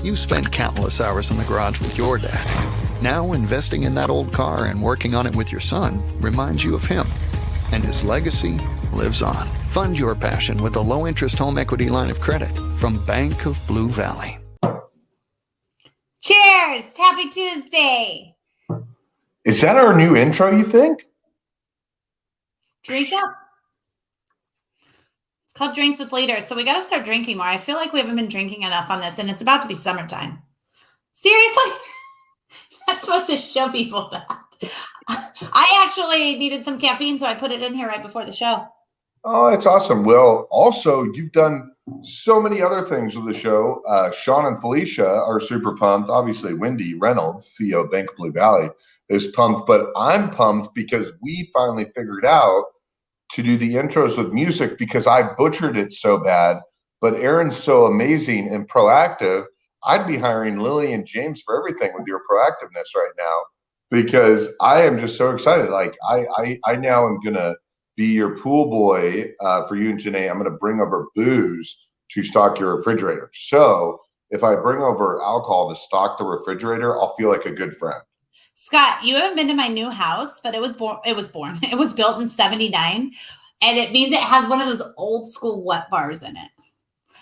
You spent countless hours in the garage with your dad. Now investing in that old car and working on it with your son reminds you of him. And his legacy lives on. Fund your passion with a low-interest home equity line of credit from Bank of Blue Valley. Cheers! Happy Tuesday! Is that our new intro, you think? Drink up. It's called Drinks with Leaders. So we got to start drinking more. I feel like we haven't been drinking enough on this, and it's about to be summertime. Seriously? That's supposed to show people that. I actually needed some caffeine, so I put it in here right before the show. Oh, that's awesome. Well, also, you've done so many other things with the show. Sean and Felicia are super pumped. Obviously, Wendy Reynolds, CEO of Bank of Blue Valley, is pumped. But I'm pumped because we finally figured out to do the intros with music because I butchered it so bad. But Aaron's so amazing and proactive. I'd be hiring Lily and James for everything with your proactiveness right now because I am just so excited. Like I now am going to be your pool boy for you and Janae. I'm going to bring over booze to stock your refrigerator. So if I bring over alcohol to stock the refrigerator, I'll feel like a good friend. Scott, you haven't been to my new house, but it was built in 79. And it means it has one of those old school wet bars in it.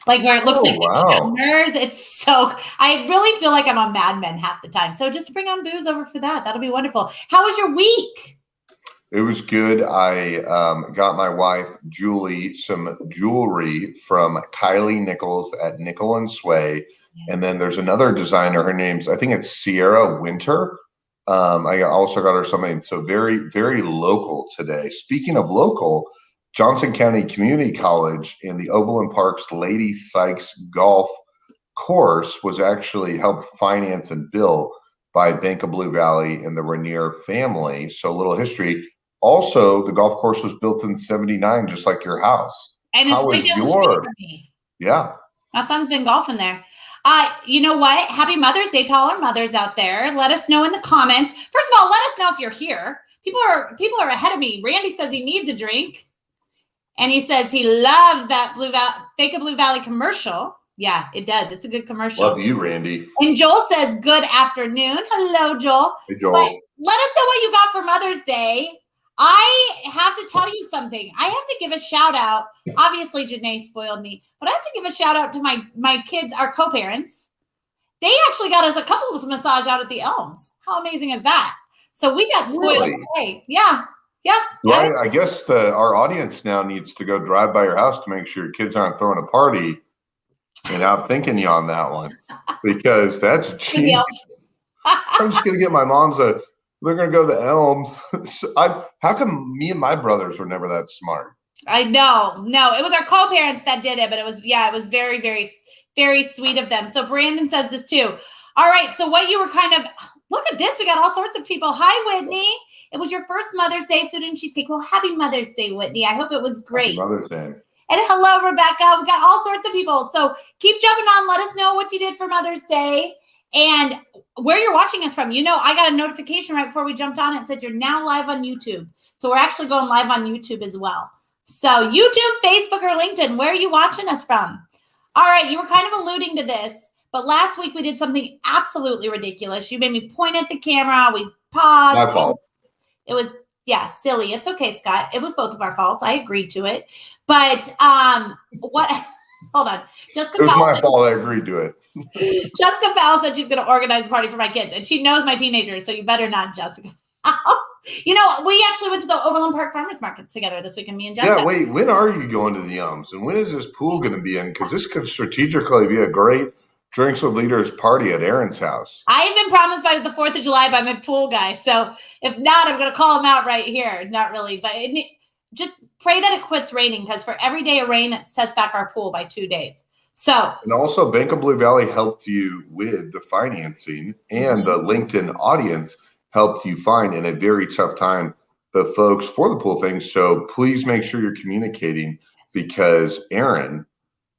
Like where it looks like the cameras. It's so, I really feel like I'm on Mad Men half the time. So just bring on booze over for that. That'll be wonderful. How was your week? It was good. I got my wife, Julie, some jewelry from Kylie Nichols at Nickel and Sway. Yes. And then there's another designer. Her name's, I think it's Sierra Winter. I also got her something. So very, very local today. Speaking of local, Johnson County Community College in the Overland Parks Lady Sykes Golf course was actually helped finance and built by Bank of Blue Valley and the Rainier family. So a little history. Also, the golf course was built in 79, just like your house. And it's right down the street from me. Yeah. My son's been golfing there. You know what? Happy Mother's Day to all our mothers out there. Let us know in the comments. First of all, let us know if you're here. People are ahead of me. Randy says he needs a drink. And he says he loves that Bank of Blue Valley commercial. Yeah, it does. It's a good commercial. Love you, Randy. And Joel says, good afternoon. Hello, Joel. Hey, Joel. But let us know what you got for Mother's Day. I have to tell you something. I have to give a shout out. Obviously, Janae spoiled me, but I have to give a shout out to my kids, our co-parents. They actually got us a couples massage out at the Elms. How amazing is that? So we got spoiled. Really? Today. Yeah. Yeah. Well, I guess our audience now needs to go drive by your house to make sure your kids aren't throwing a party and outthinking you on that one because that's genius. I'm just going to get my mom's they're going to go to the Elms. How come me and my brothers were never that smart? I know. No, it was our co-parents that did it, but it was very, very, very sweet of them. So Brandon says this too. All right. So what you were look at this. We got all sorts of people. Hi, Whitney. It was your first Mother's Day food and cheesecake. Well, happy Mother's Day, Whitney. I hope it was great. Happy Mother's Day. And hello, Rebecca. We got all sorts of people. So keep jumping on. Let us know what you did for Mother's Day and where you're watching us from. You know, I got a notification right before we jumped on it. It said you're now live on YouTube. So we're actually going live on YouTube as well. So YouTube, Facebook, or LinkedIn, where are you watching us from? All right. You were kind of alluding to this, but last week we did something absolutely ridiculous. You made me point at the camera. We paused. My fault. It was, silly. It's okay, Scott. It was both of our faults. I agreed to it. But hold on. Jessica Powell, my fault. I agreed to it. Jessica Powell said she's going to organize a party for my kids. And she knows my teenagers, so you better not, Jessica. You know, we actually went to the Overland Park Farmers Market together this weekend, me and Jessica. Yeah, wait, when are you going to the Yums? And when is this pool going to be in? Because this could strategically be a great Drinks with Leaders party at Aaron's house. I have been promised by the 4th of July by my pool guy. So if not, I'm going to call him out right here. Not really, but just pray that it quits raining, because for every day of rain, it sets back our pool by 2 days. So, and also Bank of Blue Valley helped you with the financing, and the LinkedIn audience helped you find in a very tough time the folks for the pool thing. So please make sure you're communicating, because Aaron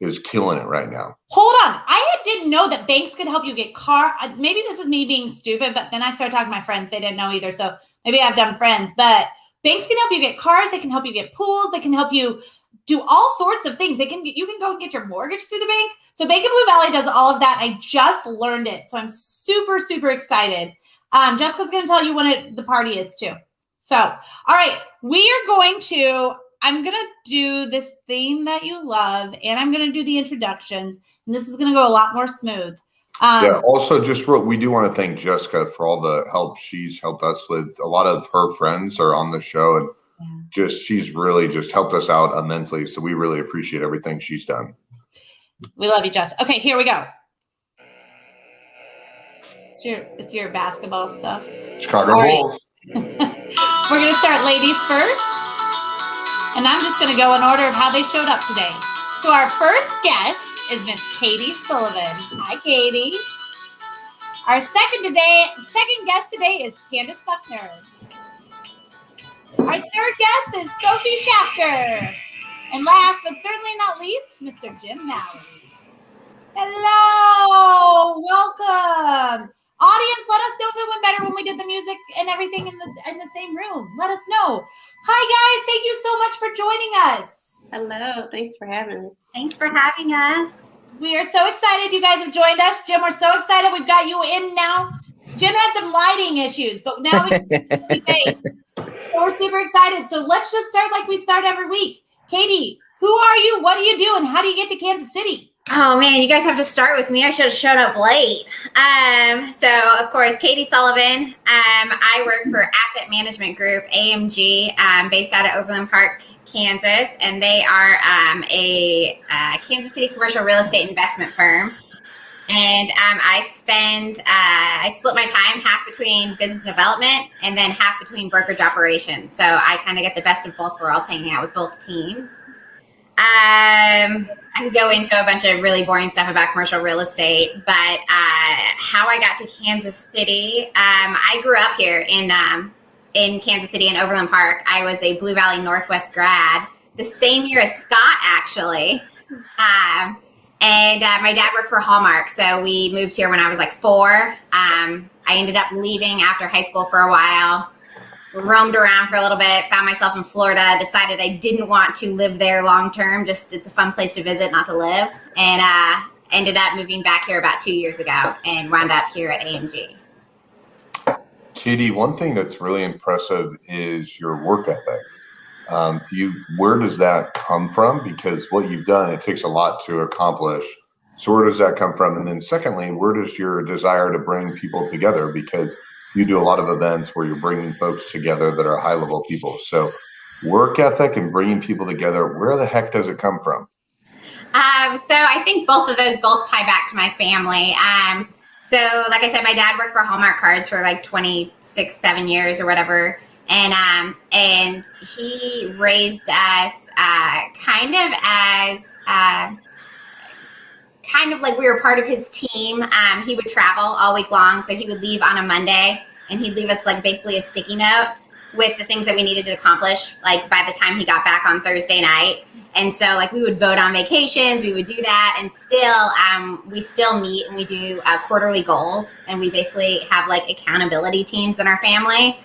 is killing it right now. Hold on. Didn't know that banks could help you get car. Maybe this is me being stupid, but then I started talking to my friends. They didn't know either. So maybe I've done friends, but banks can help you get cars. They can help you get pools. They can help you do all sorts of things. You can go and get your mortgage through the bank. So Bank of Blue Valley does all of that. I just learned it. So I'm super, super excited. Jessica's going to tell you when the party is too. So, all right, I'm going to do this theme that you love, and I'm going to do the introductions, and this is going to go a lot more smooth. Also, we do want to thank Jessica for all the help she's helped us with. A lot of her friends are on the show, and she's really just helped us out immensely. So we really appreciate everything she's done. We love you, Jess. Okay, here we go. It's your basketball stuff. Chicago Bulls. We're going to start ladies first. And I'm just going to go in order of how they showed up today. So our first guest is Miss Catie Sullivan. Hi, Catie. Our second guest today is Candice Buckner. Our third guest is Sophie Shafter. And last but certainly not least, Mr. Jim Malley. Hello, welcome. Audience, let us know if it went better when we did the music and everything in the same room. Let us know. Hi, guys. Thank you so much for joining us. Hello. Thanks for having us. Thanks for having us. We are so excited you guys have joined us. Jim, we're so excited we've got you in now. Jim had some lighting issues, but now we can see face. So we're super excited. So let's just start like we start every week. Catie, who are you? What do you do? And how do you get to Kansas City? Oh man, you guys have to start with me. I should have showed up late. So of course, Catie Sullivan. I work for Asset Management Group, AMG, based out of Overland Park, Kansas, and they are a Kansas City commercial real estate investment firm. And I split my time half between business development and then half between brokerage operations. So I kind of get the best of both worlds, hanging out with both teams. I could go into a bunch of really boring stuff about commercial real estate, but how I got to Kansas City, I grew up here in Kansas City in Overland Park. I was a Blue Valley Northwest grad the same year as Scott, actually. And my dad worked for Hallmark, so we moved here when I was like 4. I ended up leaving after high school for a while. Roamed around for a little bit, found myself in Florida, decided I didn't want to live there long term, just it's a fun place to visit, not to live, and ended up moving back here about 2 years ago and wound up here at AMG. Catie, one thing that's really impressive is your work ethic. Where does that come from? Because what you've done, it takes a lot to accomplish. So where does that come from? And then secondly, where does your desire to bring people together? Because you do a lot of events where you're bringing folks together that are high-level people. So work ethic and bringing people together, where the heck does it come from? So I think both of those tie back to my family. So like I said, my dad worked for Hallmark Cards for like 7 years or whatever. And he raised us kind of like we were part of his team. He would travel all week long. So he would leave on a Monday and he'd leave us like basically a sticky note with the things that we needed to accomplish, like by the time he got back on Thursday night. And so like we would vote on vacations, we would do that. And still, we still meet and we do quarterly goals. And we basically have like accountability teams in our family.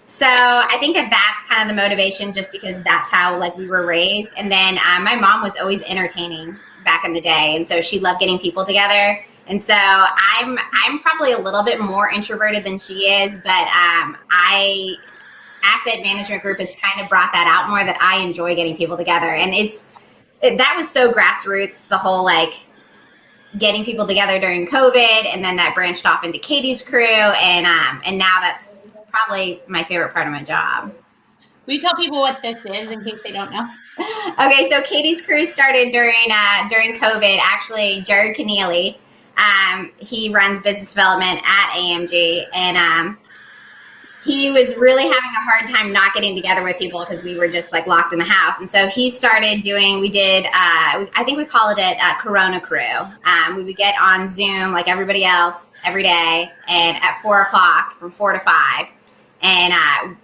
So I think that's kind of the motivation, just because that's how like we were raised. And then my mom was always entertaining back in the day, and so she loved getting people together. And so I'm probably a little bit more introverted than she is, but Asset Management Group has kind of brought that out more, that I enjoy getting people together. And that was so grassroots, the whole like getting people together during COVID, and then that branched off into Catie's crew, and now that's probably my favorite part of my job. Will you tell people what this is in case they don't know? Okay, so Katie's crew started during COVID. Actually, Jared Keneally, he runs business development at AMG, and he was really having a hard time not getting together with people because we were just like locked in the house. And so he started doing, I think we call it a Corona crew. We would get on Zoom like everybody else every day, and at 4:00 from 4 to 5. And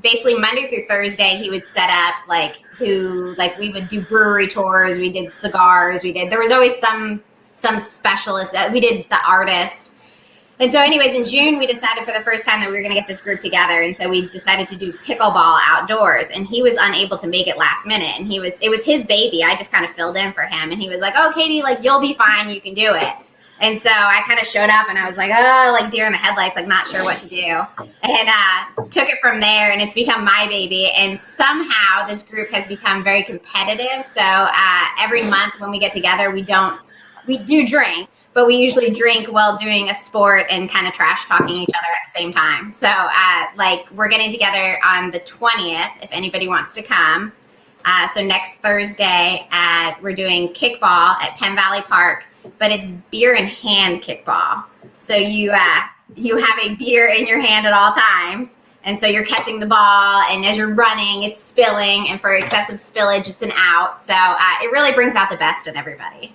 basically Monday through Thursday, he would set up we would do brewery tours. We did cigars. There was always some specialist. We did the artist. And so anyways, in June, we decided for the first time that we were going to get this group together. And so we decided to do pickleball outdoors, and he was unable to make it last minute. And it was his baby. I just kind of filled in for him, and he was like, "Oh, Catie, like, you'll be fine. You can do it." And so I kind of showed up, and I was like, "Oh, like deer in the headlights, like not sure what to do." And took it from there, and it's become my baby. And somehow this group has become very competitive. So every month when we get together, we do drink, but we usually drink while doing a sport and kind of trash talking each other at the same time. So we're getting together on the 20th if anybody wants to come. So next Thursday we're doing kickball at Penn Valley Park, but it's beer in hand kickball. So you have a beer in your hand at all times. And so you're catching the ball, and as you're running, it's spilling. And for excessive spillage, it's an out. So it really brings out the best in everybody.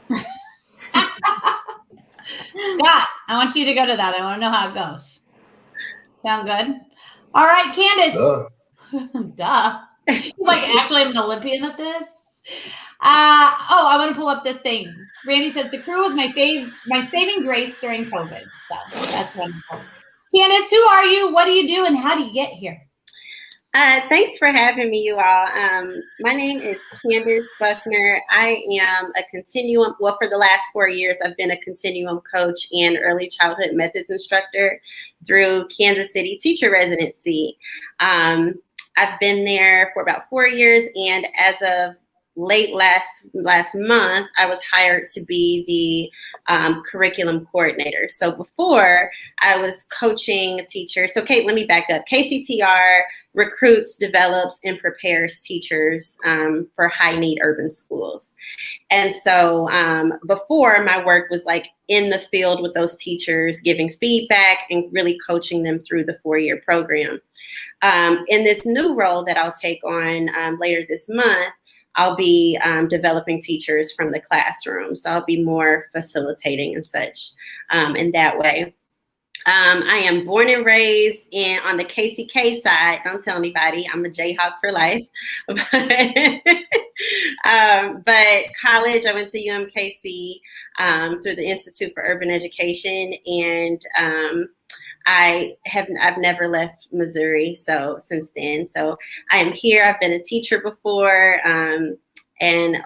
Scott, I want you to go to that. I want to know how it goes. Sound good? All right, Candice. Duh. Like, actually, I'm an Olympian at this. I want to pull up this thing. Randy says the crew was my saving grace during COVID. So that's wonderful. Candice, who are you? What do you do? And how do you get here? Thanks for having me, you all. My name is Candice Buckner. I am a Continuum. Well, for the last 4 years, I've been a Continuum coach and early childhood methods instructor through Kansas City Teacher Residency. I've been there for about 4 years, and as of late last month, I was hired to be the curriculum coordinator. So before, I was coaching teachers. So Kate, let me back up. KCTR recruits, develops, and prepares teachers for high-need urban schools. And so before, my work was like in the field with those teachers, giving feedback and really coaching them through the 4-year program. In this new role that I'll take on later this month, I'll be developing teachers from the classroom. So I'll be more facilitating and such in that way. I am born and raised on the KCK side. Don't tell anybody, I'm a Jayhawk for life. But college, I went to UMKC through the Institute for Urban Education, and I've never left Missouri since then. So I am here. I've been a teacher before, and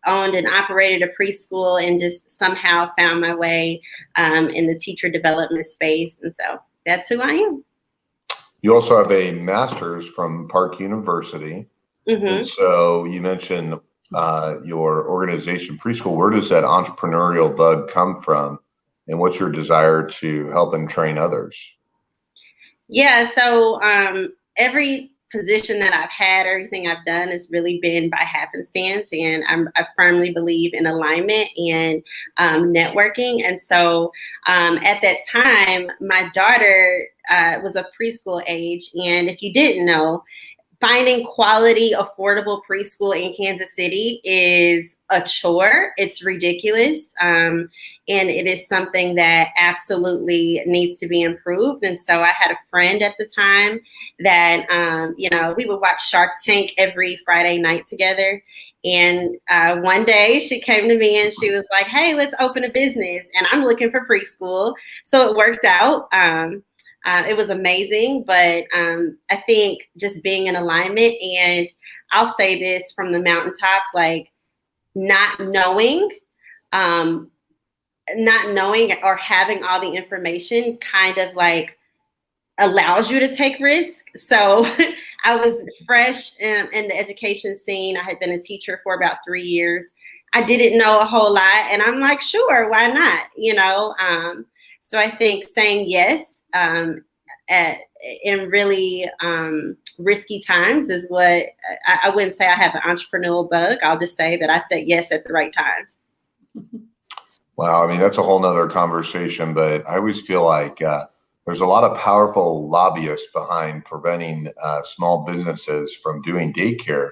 owned and operated a preschool, and just somehow found my way in the teacher development space. And so that's who I am. You also have a master's from Park University. Mm-hmm. And so you mentioned your organization, Preschool. Where does that entrepreneurial bug come from? And what's your desire to help and train others? Yeah, so every position that I've had, everything I've done has really been by happenstance. And I firmly believe in alignment and networking. And so at that time, my daughter was of preschool age. And if you didn't know, finding quality, affordable preschool in Kansas City is a chore. It's ridiculous. And it is something that absolutely needs to be improved. And so I had a friend at the time that, we would watch Shark Tank every Friday night together. And one day she came to me and she was like, "Hey, let's open a business." And I'm looking for preschool. So it worked out. It was amazing, but I think just being in alignment, and I'll say this from the mountaintop, like not knowing or having all the information kind of like allows you to take risk. So I was fresh in the education scene. I had been a teacher for about 3 years. I didn't know a whole lot, and I'm like, sure, why not? So I think saying yes in really risky times is what I wouldn't say I have an entrepreneurial bug. I'll just say that I said yes at the right times. Wow. I mean, that's a whole nother conversation, but I always feel like there's a lot of powerful lobbyists behind preventing small businesses from doing daycare,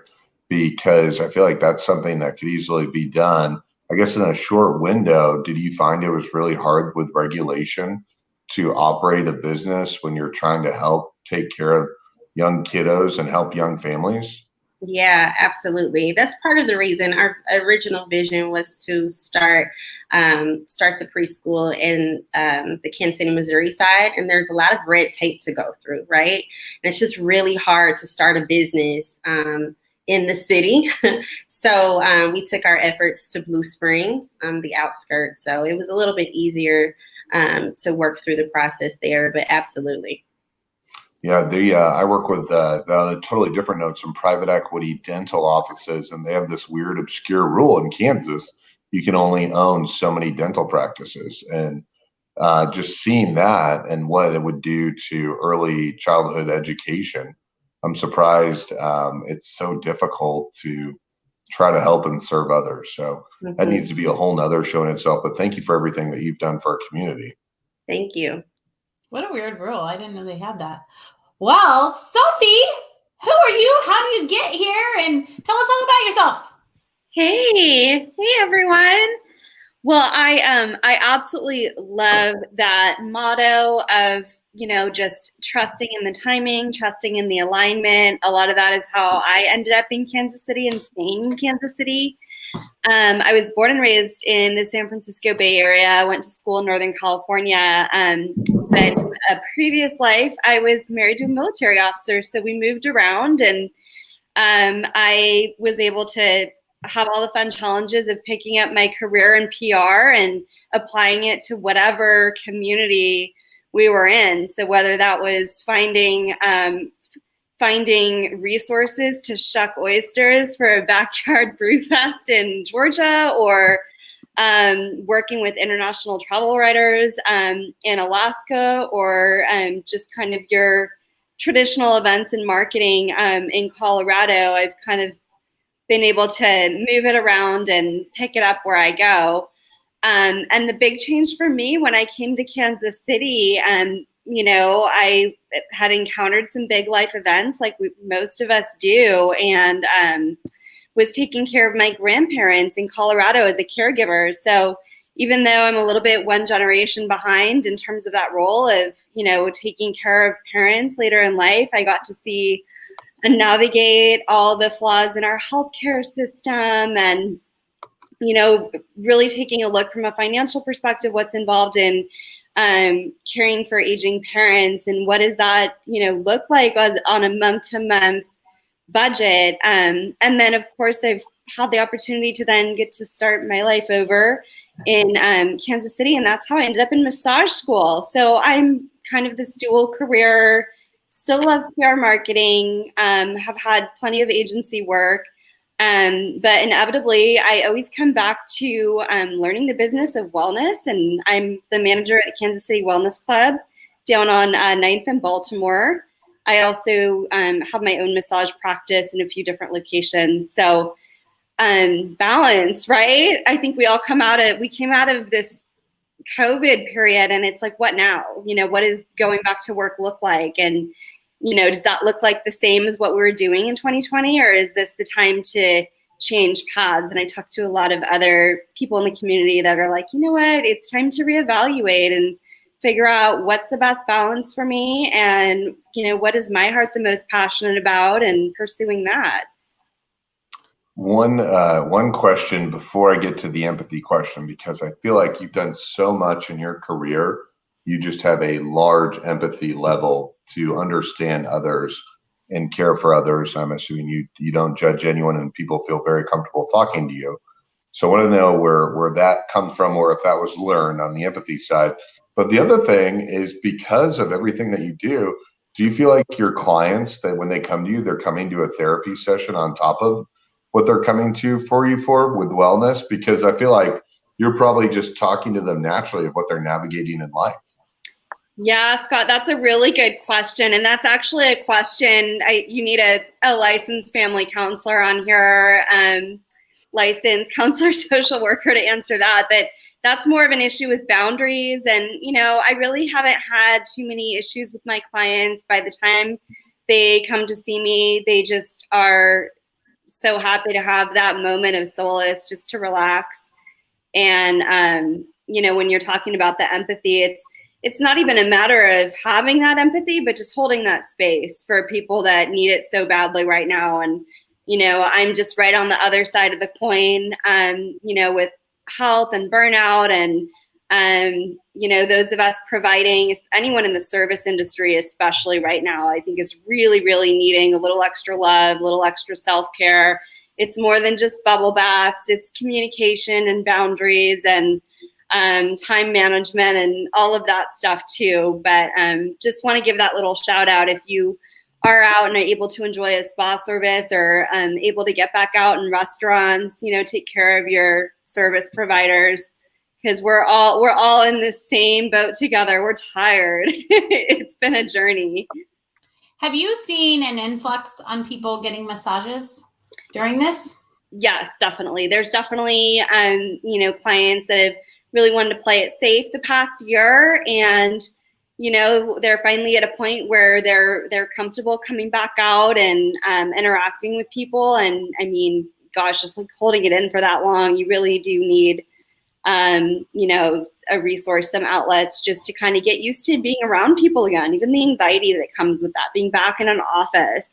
because I feel like that's something that could easily be done, I guess, in a short window. Did you find it was really hard with regulation to operate a business when you're trying to help take care of young kiddos and help young families? Yeah, absolutely. That's part of the reason. Our original vision was to start the preschool in the Kansas City, Missouri side. And there's a lot of red tape to go through, right? And it's just really hard to start a business in the city. So we took our efforts to Blue Springs, the outskirts. So it was a little bit easier to work through the process there, but absolutely. Yeah, I work with on a totally different note, some private equity dental offices, and they have this weird obscure rule in Kansas: you can only own so many dental practices. And just seeing that and what it would do to early childhood education, I'm surprised it's so difficult to try to help and serve others. So that needs to be a whole nother show in itself. But thank you for everything that you've done for our community. Thank you. What a weird rule. I didn't know they had that. Well, Sophie, who are you? How do you get here? And tell us all about yourself. Hey everyone. Well, I absolutely love that motto of, just trusting in the timing, trusting in the alignment. A lot of that is how I ended up in Kansas City and staying in Kansas City. I was born and raised in the San Francisco Bay Area. I went to school in Northern California. But a previous life, I was married to a military officer. So we moved around, and I was able to have all the fun challenges of picking up my career in PR and applying it to whatever community we were in. So whether that was finding resources to shuck oysters for a backyard brew fest in Georgia, or working with international travel writers in Alaska, or just kind of your traditional events and marketing in Colorado, I've kind of been able to move it around and pick it up where I go. And the big change for me when I came to Kansas City, I had encountered some big life events like most of us do, and was taking care of my grandparents in Colorado as a caregiver. So even though I'm a little bit one generation behind in terms of that role of, taking care of parents later in life, I got to see and navigate all the flaws in our healthcare system, and really taking a look from a financial perspective, what's involved in caring for aging parents, and what does that look like on a month-to-month budget. And then of course I've had the opportunity to then get to start my life over in Kansas City, and that's how I ended up in massage school. So I'm kind of this dual career, still love PR marketing, have had plenty of agency work, but inevitably I always come back to learning the business of wellness, and I'm the manager at the Kansas City Wellness Club down on 9th in Baltimore. I also have my own massage practice in a few different locations. So balance, right? I think we came out of this COVID period, and it's like, what now? What does going back to work look like? And, does that look like the same as what we were doing in 2020, or is this the time to change paths? And I talked to a lot of other people in the community that are like, what, it's time to reevaluate and figure out what's the best balance for me, and, what is my heart the most passionate about, and pursuing that. One question before I get to the empathy question, because I feel like you've done so much in your career, you just have a large empathy level to understand others and care for others. I'm assuming you don't judge anyone, and people feel very comfortable talking to you. So I want to know where that comes from, or if that was learned on the empathy side. But the other thing is, because of everything that you do you feel like your clients, that when they come to you, they're coming to a therapy session on top of what they're coming to you for with wellness? Because I feel like you're probably just talking to them naturally of what they're navigating in life. Yeah, Scott, that's a really good question. And that's actually a question you need a licensed family counselor on here, licensed counselor social worker to answer that. But that's more of an issue with boundaries. And, you know, I really haven't had too many issues with my clients. By the time they come to see me, they just are so happy to have that moment of solace just to relax. And, you know, when you're talking about the empathy, it's not even a matter of having that empathy, but just holding that space for people that need it so badly right now. And, you know, I'm just right on the other side of the coin, you know, with health and burnout and, you know, those of us providing, anyone in the service industry, especially right now, I think is really, really needing a little extra love, a little extra self-care. It's more than just bubble baths, it's communication and boundaries and time management and all of that stuff too. But just want to give that little shout out if you are out and are able to enjoy a spa service or able to get back out in restaurants, you know, take care of your service providers, because we're all in the same boat together. We're tired. It's been a journey. Have you seen an influx on people getting massages during this? Yes, definitely. There's definitely, you know, clients that have really wanted to play it safe the past year, and you know, they're finally at a point where they're comfortable coming back out and interacting with people. And I mean, gosh, just like holding it in for that long, you really do need, you know, a resource, some outlets just to kind of get used to being around people again. Even the anxiety that comes with that, being back in an office,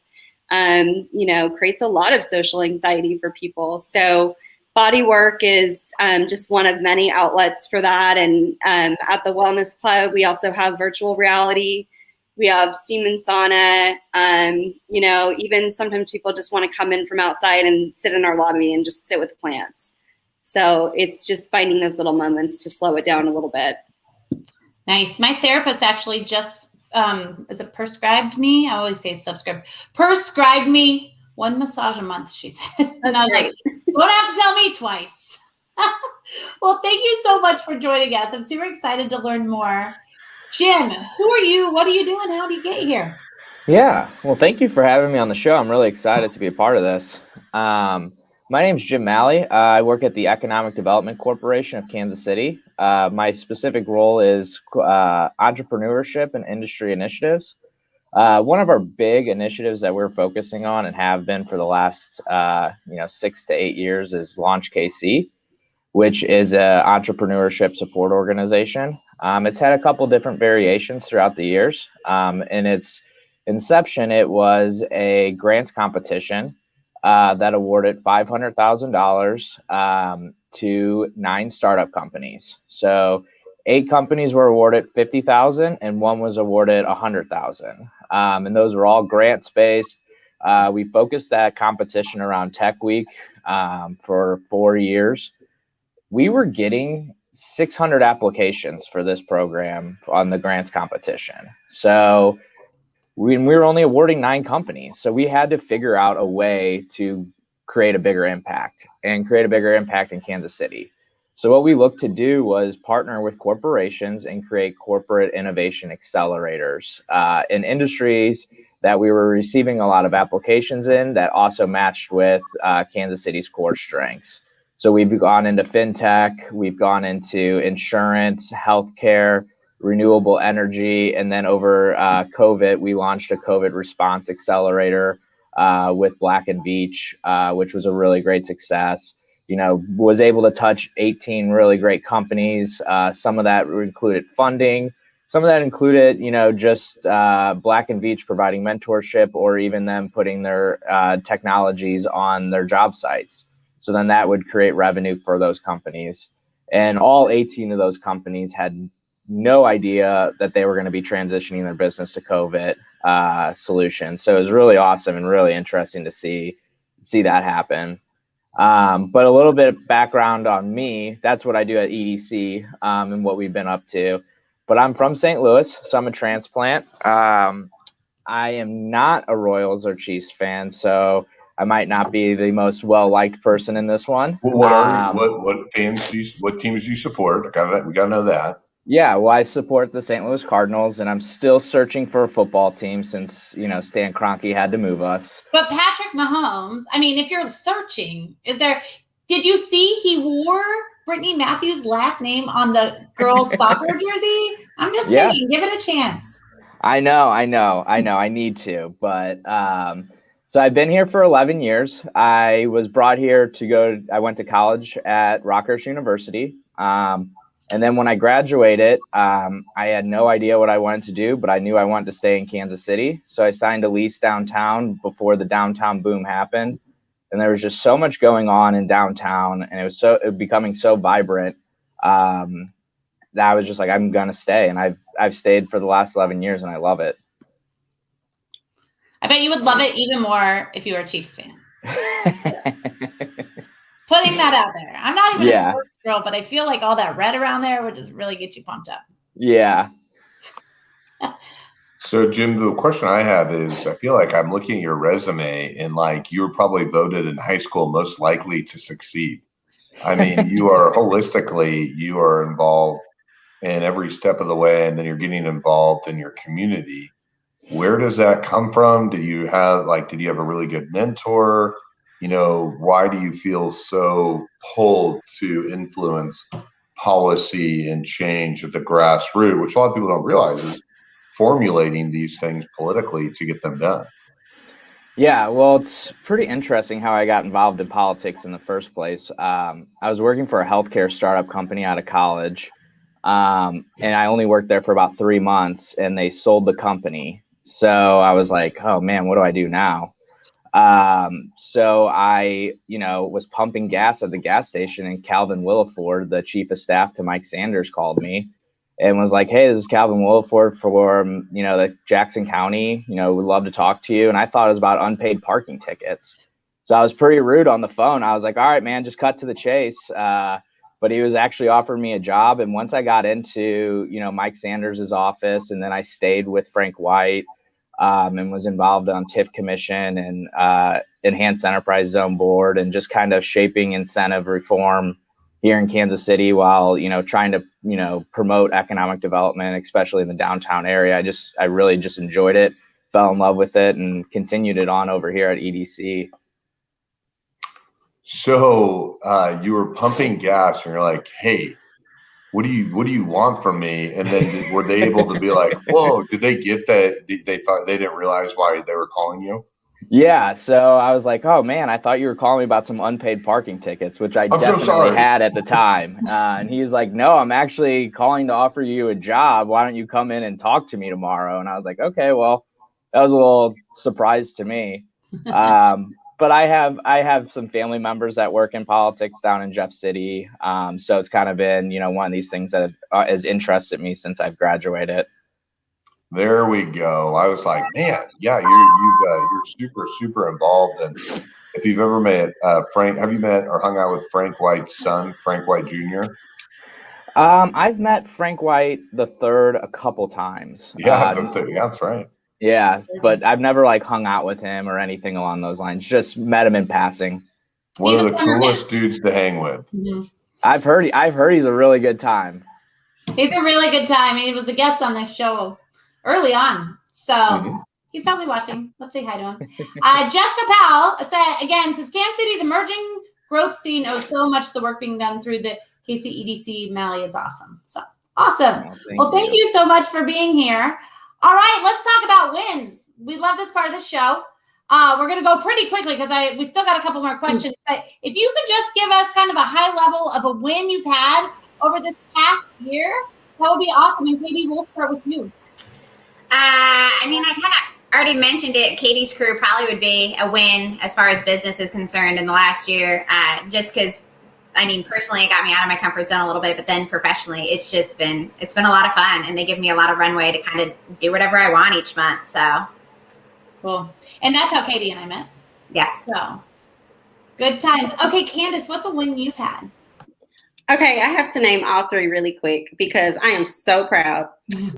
you know, creates a lot of social anxiety for people. So body work is just one of many outlets for that. And at the Wellness Club, we also have virtual reality. We have steam and sauna. You know, even sometimes people just want to come in from outside and sit in our lobby and just sit with plants. So it's just finding those little moments to slow it down a little bit. Nice. My therapist actually just, is it prescribed me? I always say subscribed. Prescribed me 1 massage a month, she said. And I was like, you don't have to tell me twice. Well, thank you so much for joining us. I'm super excited to learn more. Jim, who are you? What are you doing? How do you get here? Yeah, well, thank you for having me on the show. I'm really excited to be a part of this. My name is Jim Malle. I work at the Economic Development Corporation of Kansas City. My specific role is entrepreneurship and industry initiatives. One of our big initiatives that we're focusing on and have been for the last 6 to 8 years is Launch KC, which is an entrepreneurship support organization. It's had a couple different variations throughout the years. In its inception, it was a grants competition that awarded $500,000 to 9 startup companies. So 8 companies were awarded $50,000 and 1 was awarded $100,000. And those were all grants based. We focused that competition around Tech Week for 4 years. We were getting 600 applications for this program on the grants competition. So we were only awarding 9 companies. So we had to figure out a way to create a bigger impact in Kansas City. So what we looked to do was partner with corporations and create corporate innovation accelerators in industries that we were receiving a lot of applications in that also matched with Kansas City's core strengths. So we've gone into fintech, we've gone into insurance, healthcare, renewable energy, and then over COVID, we launched a COVID response accelerator with Black & Veatch, which was a really great success. You know, was able to touch 18 really great companies. Some of that included funding. Some of that included, you know, just Black & Veatch providing mentorship or even them putting their technologies on their job sites. So then that would create revenue for those companies. And all 18 of those companies had no idea that they were going to be transitioning their business to COVID solutions. So it was really awesome and really interesting to see that happen. But a little bit of background on me, that's what I do at EDC and what we've been up to. But I'm from St. Louis, so I'm a transplant. I am not a Royals or Chiefs fan, so I might not be the most well-liked person in this one. Well, what are you? What fans do you, what teams do you support? We gotta know that. Yeah, well, I support the St. Louis Cardinals, and I'm still searching for a football team since, Stan Kroenke had to move us. But Patrick Mahomes, I mean, if you're searching, did you see he wore Brittany Matthews' last name on the girls' soccer jersey? I'm just saying, give it a chance. I know. I need to, but so I've been here for 11 years. I was brought here I went to college at Rockhurst University. And then when I graduated, I had no idea what I wanted to do, but I knew I wanted to stay in Kansas City. So I signed a lease downtown before the downtown boom happened. And there was just so much going on in downtown, and it was becoming so vibrant that I was just like, I'm gonna stay, and I've stayed for the last 11 years, and I love it. I bet you would love it even more if you were a Chiefs fan. Putting that out there. I'm not even a sports girl, but I feel like all that red around there would just really get you pumped up. Yeah. So, Jim, the question I have is, I feel like I'm looking at your resume, and like you were probably voted in high school most likely to succeed. I mean, you are involved in every step of the way, and then you're getting involved in your community. Where does that come from? Did you have a really good mentor? Why do you feel so pulled to influence policy and change at the grassroots, which a lot of people don't realize is formulating these things politically to get them done? Yeah, well, it's pretty interesting how I got involved in politics in the first place. I was working for a healthcare startup company out of college, and I only worked there for about 3 months, and they sold the company. So I was like, oh man, what do I do now? So I, was pumping gas at the gas station, and Calvin Williford, the chief of staff to Mike Sanders, called me and was like, hey, this is Calvin Williford from, the Jackson County, would love to talk to you. And I thought it was about unpaid parking tickets. So I was pretty rude on the phone. I was like, all right, man, just cut to the chase. But he was actually offering me a job. And once I got into, Mike Sanders's office, and then I stayed with Frank White, and was involved on TIF Commission and Enhanced Enterprise Zone Board, and just kind of shaping incentive reform here in Kansas City while, trying to, promote economic development, especially in the downtown area. I really just enjoyed it, fell in love with it, and continued it on over here at EDC. So you were pumping gas, and you're like, hey, what do you want from me? And then were they able to be like, whoa, did they get that? They thought they didn't realize why they were calling you? Yeah. So I was like, oh man, I thought you were calling me about some unpaid parking tickets, which I definitely had at the time. And he's like, no, I'm actually calling to offer you a job. Why don't you come in and talk to me tomorrow? And I was like, okay, well, that was a little surprise to me. But I have some family members that work in politics down in Jeff City. So it's kind of been, one of these things that has interested me since I've graduated. There we go. I was like, man, yeah, you're super, super involved. And if you've ever met Frank, have you met or hung out with Frank White's son, Frank White Jr.? I've met Frank White III a couple times. Yeah, that's right. Yeah, but I've never hung out with him or anything along those lines. Just met him in passing. One of the coolest dudes to hang with. Mm-hmm. I've heard he's a really good time. He's a really good time. He was a guest on this show early on, so he's probably watching. Let's say hi to him. Jessica Powell says Kansas City's emerging growth scene owes so much to the work being done through the KCEDC Malley is awesome. So awesome. Thank you so much for being here. All right, let's talk about wins. We love this part of the show. We're going to go pretty quickly because we still got a couple more questions. But if you could just give us kind of a high level of a win you've had over this past year, that would be awesome. And Catie, we'll start with you. I kind of already mentioned it. Katie's crew probably would be a win as far as business is concerned in the last year, just because, personally, it got me out of my comfort zone a little bit, but then professionally, it's been a lot of fun, and they give me a lot of runway to kind of do whatever I want each month. So cool. And that's how Catie and I met. Yes. So good times. Okay, Candice, what's a win you've had? Okay, I have to name all three really quick because I am so proud.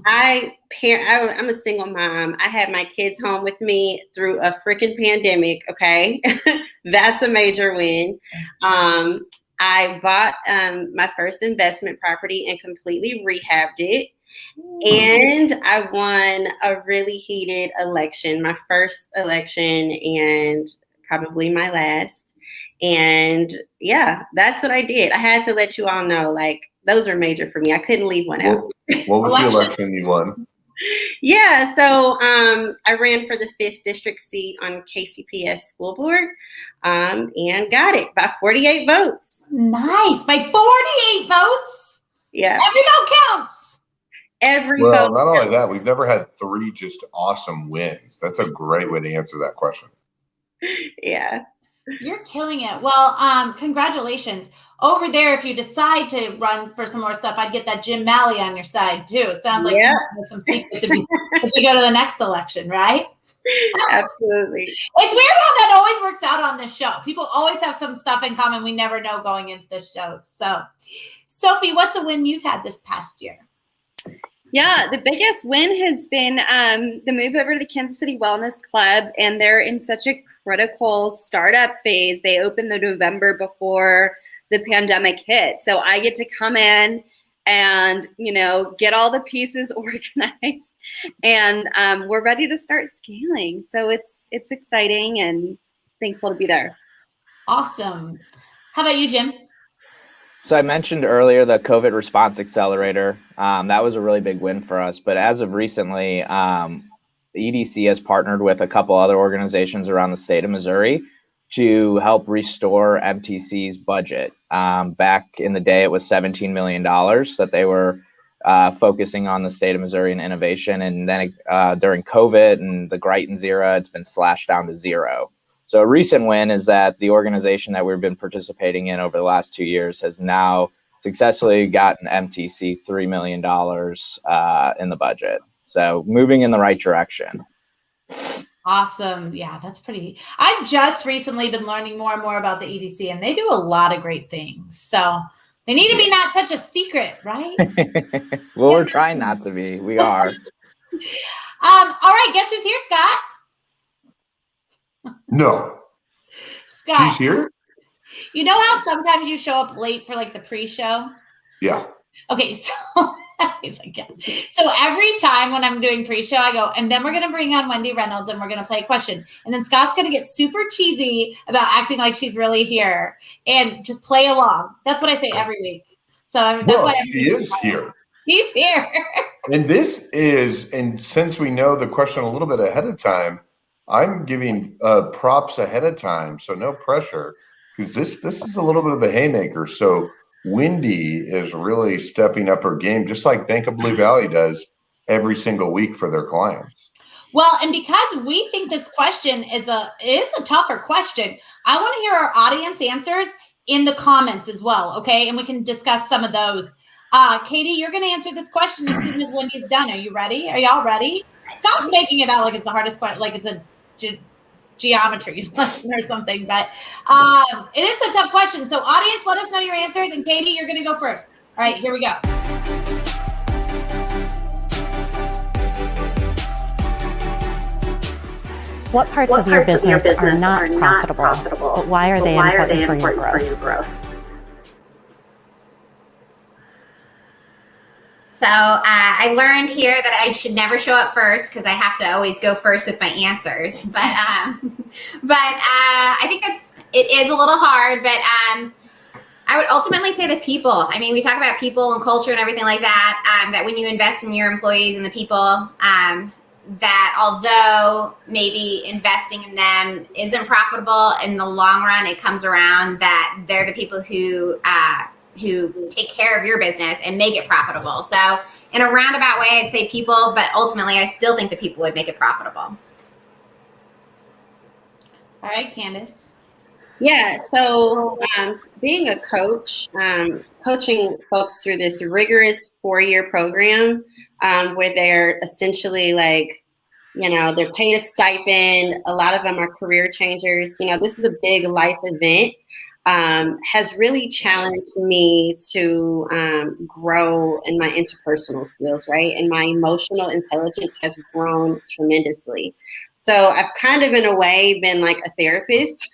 I'm a single mom. I had my kids home with me through a freaking pandemic, okay? That's a major win. I bought my first investment property and completely rehabbed it. And I won a really heated election, my first election and probably my last. And yeah, that's what I did. I had to let you all know, like, those were major for me. I couldn't leave one out. What was the election you won? Yeah, so I ran for the 5th district seat on KCPS school board and got it by 48 votes. Nice. By 48 votes? Yeah. Every vote counts. Every Well, vote. not only that, we've never had 3 just awesome wins. That's a great way to answer that question. Yeah. You're killing it. Well, congratulations. Over there, if you decide to run for some more stuff, I'd get that Jim Malley on your side too. It sounds like you have some secrets if you go to the next election, right? Absolutely. It's weird how that always works out on this show. People always have some stuff in common we never know going into the show. So, Sophie, what's a win you've had this past year? Yeah, the biggest win has been the move over to the Kansas City Wellness Club, and they're in such a critical startup phase. They opened the November before the pandemic hit. So I get to come in and, get all the pieces organized, and we're ready to start scaling. So it's exciting and thankful to be there. Awesome. How about you, Jim? So I mentioned earlier the COVID Response Accelerator. That was a really big win for us. But as of recently, the EDC has partnered with a couple other organizations around the state of Missouri to help restore MTC's budget. Back in the day, it was $17 million that they were focusing on the state of Missouri and innovation. And then during COVID and the Greitens era, it's been slashed down to 0. So a recent win is that the organization that we've been participating in over the last 2 years has now successfully gotten MTC $3 million in the budget. So moving in the right direction. Awesome. Yeah, that's pretty. I've just recently been learning more and more about the EDC, and they do a lot of great things. So they need to be not such a secret, right? Well, we're trying not to be. We are. All right. Guess who's here, Scott? No. Scott. He's here? You know how sometimes you show up late for like the pre-show? Yeah. Okay, so he's like, yeah. So every time when I'm doing pre-show, I go, and then we're going to bring on Wendy Reynolds and we're going to play a question. And then Scott's going to get super cheesy about acting like she's really here and just play along. That's what I say every week. So that's why she is here. He's here. And since we know the question a little bit ahead of time, I'm giving props ahead of time, so no pressure, because this is a little bit of a haymaker. So Wendy is really stepping up her game, just like Bank of Blue Valley does every single week for their clients. Well, and because we think this question is a tougher question, I want to hear our audience answers in the comments as well, okay? And we can discuss some of those. Catie, you're going to answer this question as soon as Wendy's done. Are you ready? Are y'all ready? Scott's making it out like it's the hardest question, like it's a geometry lesson or something, but it is a tough question. So audience, let us know your answers, and Catie, you're going to go first. All right, here we go. What parts of your business are not profitable, but why are they important for your growth? So I learned here that I should never show up first because I have to always go first with my answers. But I think it is a little hard. But I would ultimately say the people. I mean, we talk about people and culture and everything like that. That when you invest in your employees and the people, that although maybe investing in them isn't profitable in the long run, it comes around that they're the people who take care of your business and make it profitable. So in a roundabout way, I'd say people, but ultimately I still think the people would make it profitable. All right, Candice. Yeah, so being a coach, coaching folks through this rigorous 4-year program where they're essentially like, they're paid a stipend. A lot of them are career changers. This is a big life event. Has really challenged me to grow in my interpersonal skills, right? And my emotional intelligence has grown tremendously. So I've kind of, in a way, been like a therapist.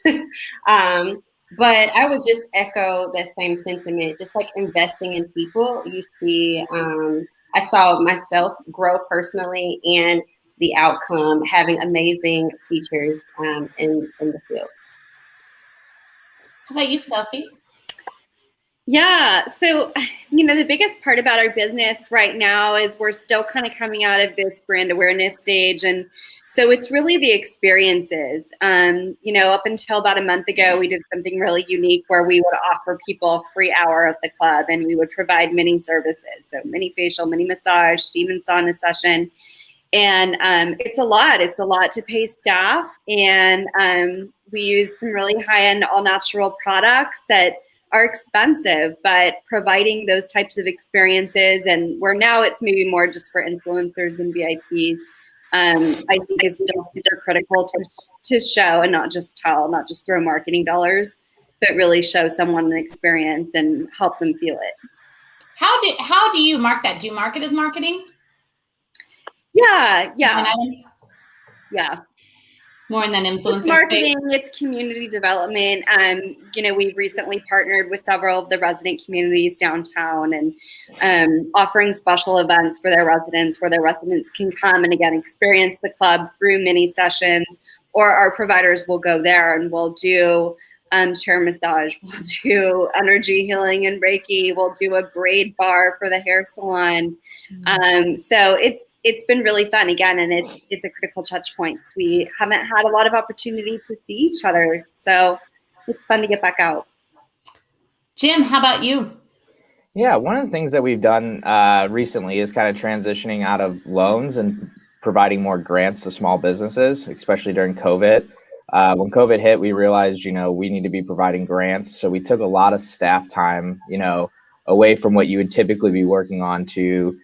But I would just echo that same sentiment, just like investing in people. You see, I saw myself grow personally and the outcome, having amazing teachers in the field. How about you, Sophie? Yeah. So, the biggest part about our business right now is we're still kind of coming out of this brand awareness stage. And so it's really the experiences. Up until about a month ago, we did something really unique where we would offer people a free hour at the club, and we would provide mini services. So mini facial, mini massage, steam and sauna session. And it's a lot. It's a lot to pay staff. And we use some really high-end all-natural products that are expensive, but providing those types of experiences, and where now it's maybe more just for influencers and VIPs, I think is still super critical to show and not just tell, not just throw marketing dollars, but really show someone an experience and help them feel it. How do you mark that? Do you mark it as marketing? Yeah. More than influencer It's marketing, it's community development. We've recently partnered with several of the resident communities downtown and offering special events for their residents where their residents can come and again experience the club through mini sessions, or our providers will go there and we'll do chair massage, we'll do energy healing and Reiki, we'll do a braid bar for the hair salon. So it's been really fun again, and it's a critical touch point. We haven't had a lot of opportunity to see each other, so it's fun to get back out. Jim, how about you? Yeah, one of the things that we've done recently is kind of transitioning out of loans and providing more grants to small businesses, especially during COVID. When COVID hit, we realized, we need to be providing grants. So we took a lot of staff time, away from what you would typically be working on to,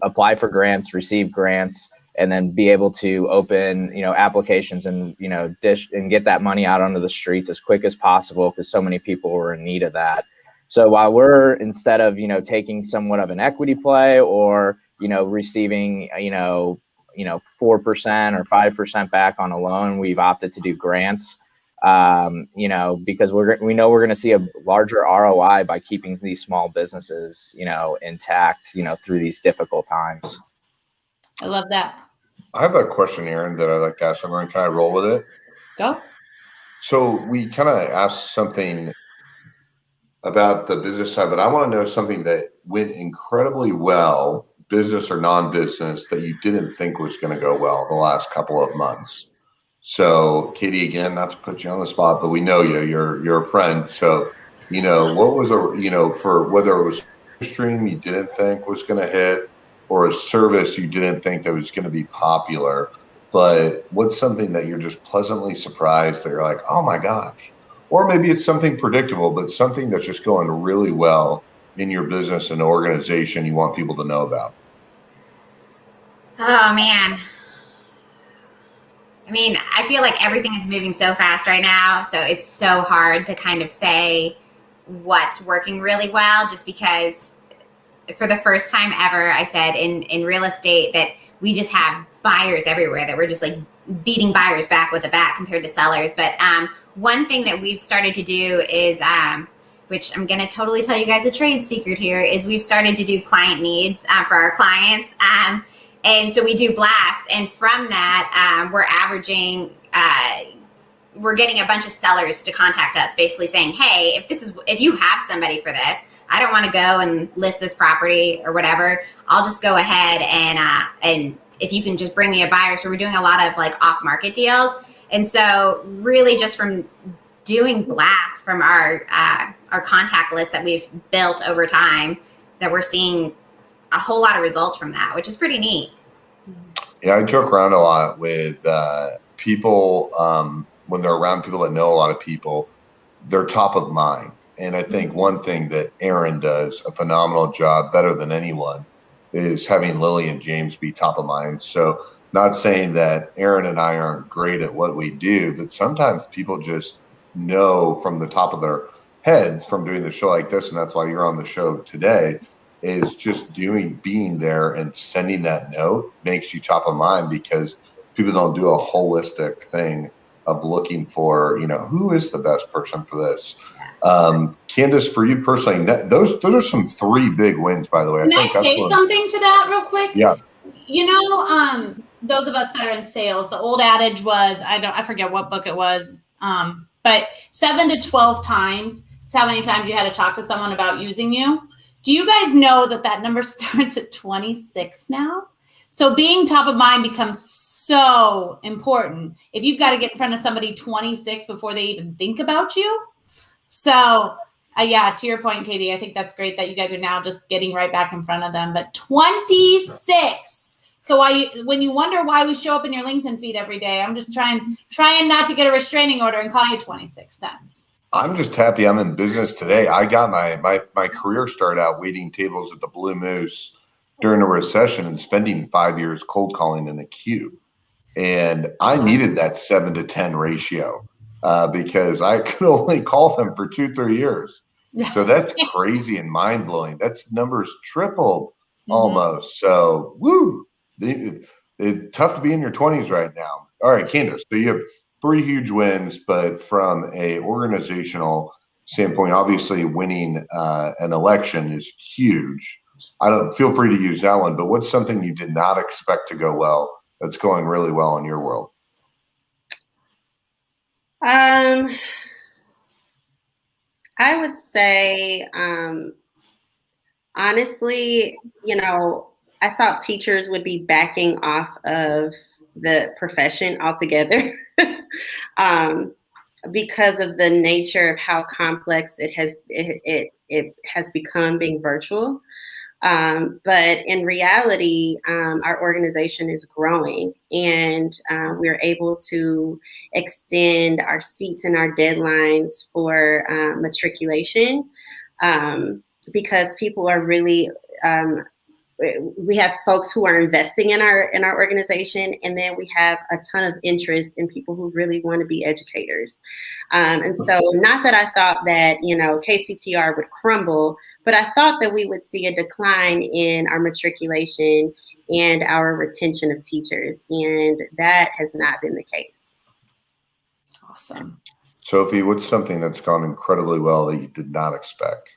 apply for grants, receive grants, and then be able to open, applications and, dish and get that money out onto the streets as quick as possible because so many people were in need of that. So while we're, instead of, taking somewhat of an equity play or, receiving, 4% or 5% back on a loan, we've opted to do grants, because we know we're going to see a larger ROI by keeping these small businesses, intact, through these difficult times. I love that. I have a question, Aaron, that I'd like to ask everyone. Can I roll with it? Go. So we kind of asked something about the business side, but I want to know something that went incredibly well, business or non-business, that you didn't think was going to go well the last couple of months. So Catie, again, not to put you on the spot, but we know you're a friend. So, what was for whether it was a stream you didn't think was going to hit or a service you didn't think that was going to be popular, but what's something that you're just pleasantly surprised that you're like, oh my gosh, or maybe it's something predictable, but something that's just going really well in your business and organization you want people to know about? Oh man. I mean, I feel like everything is moving so fast right now. So it's so hard to kind of say what's working really well, just because for the first time ever, I said in real estate that we just have buyers everywhere, that we're just like beating buyers back with a bat compared to sellers. But one thing that we've started to do is, which I'm going to totally tell you guys a trade secret here, is we've started to do client needs for our clients. And so we do blasts, and from that, we're averaging, we're getting a bunch of sellers to contact us, basically saying, hey, if you have somebody for this, I don't want to go and list this property or whatever. I'll just go ahead and if you can just bring me a buyer. So we're doing a lot of like off market deals. And so really just from doing blasts from our contact list that we've built over time, that we're seeing a whole lot of results from that, which is pretty neat. Yeah, I joke around a lot with people when they're around people that know a lot of people, they're top of mind. And I think one thing that Aaron does a phenomenal job, better than anyone, is having Lily and James be top of mind. So not saying that Aaron and I aren't great at what we do, but sometimes people just know from the top of their heads from doing the show like this, and that's why you're on the show today, is just being there and sending that note makes you top of mind, because people don't do a holistic thing of looking for, who is the best person for this. Candice, for you personally, those are some 3 big wins, by the way. Can I say something to that real quick? Yeah. Those of us that are in sales, the old adage was, I forget what book it was, but 7 to 12 times is how many times you had to talk to someone about using you. Do you guys know that number starts at 26 now? So being top of mind becomes so important if you've got to get in front of somebody 26 before they even think about you. So to your point, Catie, I think that's great that you guys are now just getting right back in front of them. But 26. So when you wonder why we show up in your LinkedIn feed every day, I'm just trying not to get a restraining order and call you 26 times. I'm just happy I'm in business today. I got my career started out waiting tables at the Blue Moose during a recession and spending 5 years cold calling in a queue. And I needed that 7 to 10 ratio because I could only call them for 2-3 years. So that's crazy and mind blowing. That's numbers tripled almost. So it's tough to be in your 20s right now. All right, Candice. So you have 3 huge wins, but from a organizational standpoint, obviously winning an election is huge. I don't feel free to use that one, but what's something you did not expect to go well that's going really well in your world? I would say, honestly, I thought teachers would be backing off of the profession altogether because of the nature of how complex it has become being virtual. But in reality, our organization is growing and we're able to extend our seats and our deadlines for matriculation because people are really, we have folks who are investing in our organization, and then we have a ton of interest in people who really want to be educators. And so not that I thought that, KCTR would crumble, but I thought that we would see a decline in our matriculation and our retention of teachers. And that has not been the case. Awesome. Sophie, what's something that's gone incredibly well that you did not expect?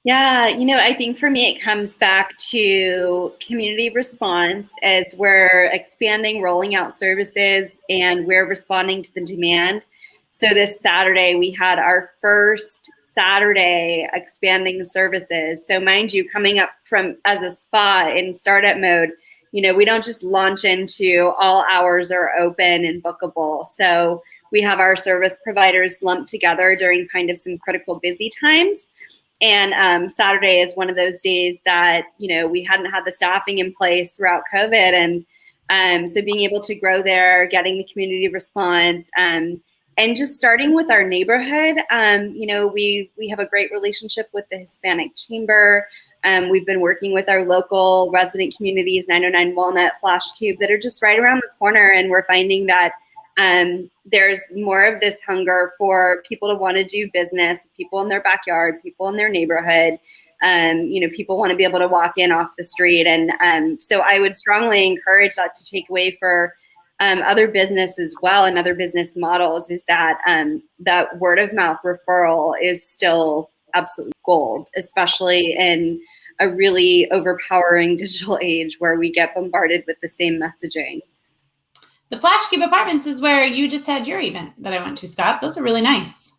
Yeah, I think for me, it comes back to community response as we're expanding, rolling out services, and we're responding to the demand. So this Saturday, we had our first Saturday expanding services. So mind you, coming up from as a spa in startup mode, we don't just launch into all hours are open and bookable. So we have our service providers lumped together during kind of some critical busy times. And Saturday is one of those days that, we hadn't had the staffing in place throughout COVID. And so being able to grow there, getting the community response, and just starting with our neighborhood, we have a great relationship with the Hispanic Chamber. We've been working with our local resident communities, 909 Walnut, Flash Cube, that are just right around the corner. And we're finding that there's more of this hunger for people to want to do business, people in their backyard, people in their neighborhood. People want to be able to walk in off the street. And so I would strongly encourage that to take away for other business as well, and other business models, is that that word of mouth referral is still absolute gold, especially in a really overpowering digital age where we get bombarded with the same messaging. The Flash Cube Apartments is where you just had your event that I went to, Scott. Those are really nice.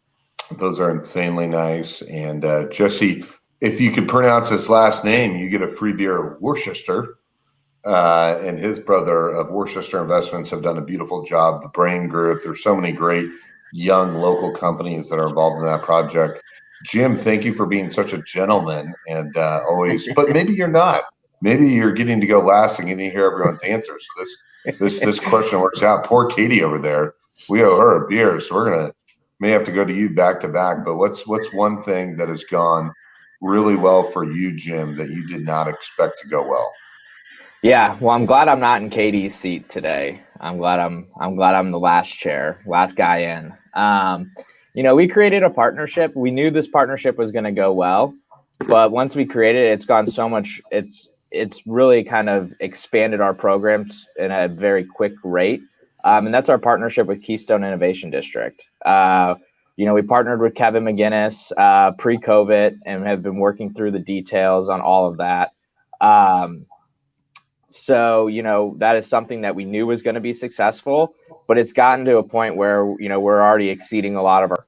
Those are insanely nice. And Jesse, if you could pronounce his last name, you get a free beer of Worcester. And his brother of Worcester Investments have done a beautiful job. The Brain Group. There's so many great young local companies that are involved in that project. Jim, thank you for being such a gentleman and always. But maybe you're not. Maybe you're getting to go last and getting to hear everyone's answers. So this question works out. Poor Catie over there. We owe her a beer, so may have to go to you back to back. But what's one thing that has gone really well for you, Jim, that you did not expect to go well? Yeah, well, I'm glad I'm not in Catie's seat today. I'm glad I'm the last guy in. We created a partnership. We knew this partnership was going to go well, but once we created it, it's gone so much. It's really kind of expanded our programs in a very quick rate. And that's our partnership with Keystone Innovation District. We partnered with Kevin McGinnis pre-COVID and have been working through the details on all of that. So that is something that we knew was going to be successful, but it's gotten to a point where, we're already exceeding a lot of our.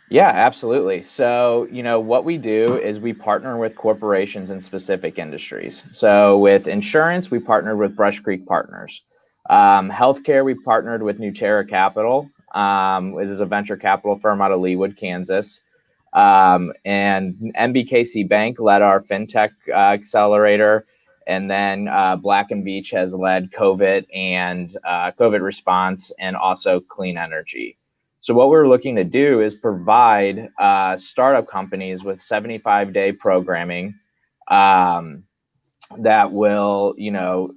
Yeah, absolutely. So, what we do is we partner with corporations in specific industries. So with insurance, we partnered with Brush Creek Partners. Healthcare, we partnered with Nuterra Capital. It is a venture capital firm out of Leawood, Kansas. And MBKC Bank led our FinTech accelerator. And then Black and Beach has led COVID and COVID response and also clean energy. So what we're looking to do is provide startup companies with 75-day programming that will,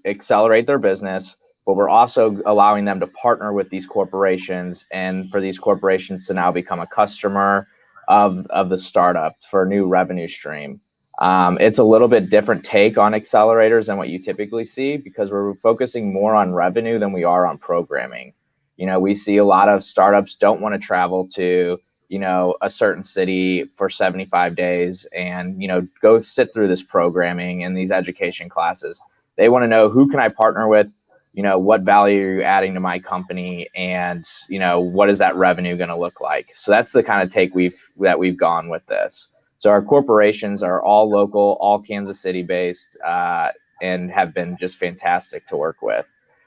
accelerate their business, but we're also allowing them to partner with these corporations and for these corporations to now become a customer of the startup for a new revenue stream. It's a little bit different take on accelerators than what you typically see because we're focusing more on revenue than we are on programming. We see a lot of startups don't want to travel to, a certain city for 75 days and, go sit through this programming and these education classes. They want to know, who can I partner with? What value are you adding to my company? And, what is that revenue going to look like? So that's the kind of take we've gone with this. So our corporations are all local, all Kansas City based, and have been just fantastic to work with.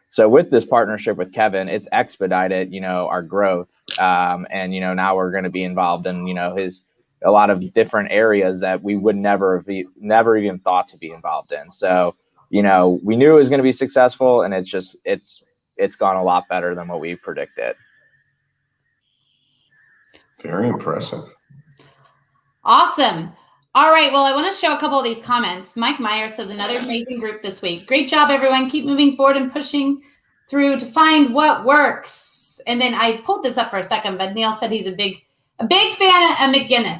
So with this partnership with Kevin, it's expedited, our growth. And, now we're going to be involved in, a lot of different areas that we would never even thought to be involved in. So, we knew it was going to be successful, and it's gone a lot better than what we predicted. Very impressive. Awesome. All right. Well, I want to show a couple of these comments. Mike Meyer says, another amazing group this week. Great job, everyone. Keep moving forward and pushing through to find what works. And then I pulled this up for a second, but Neil said he's a big fan of McGinnis.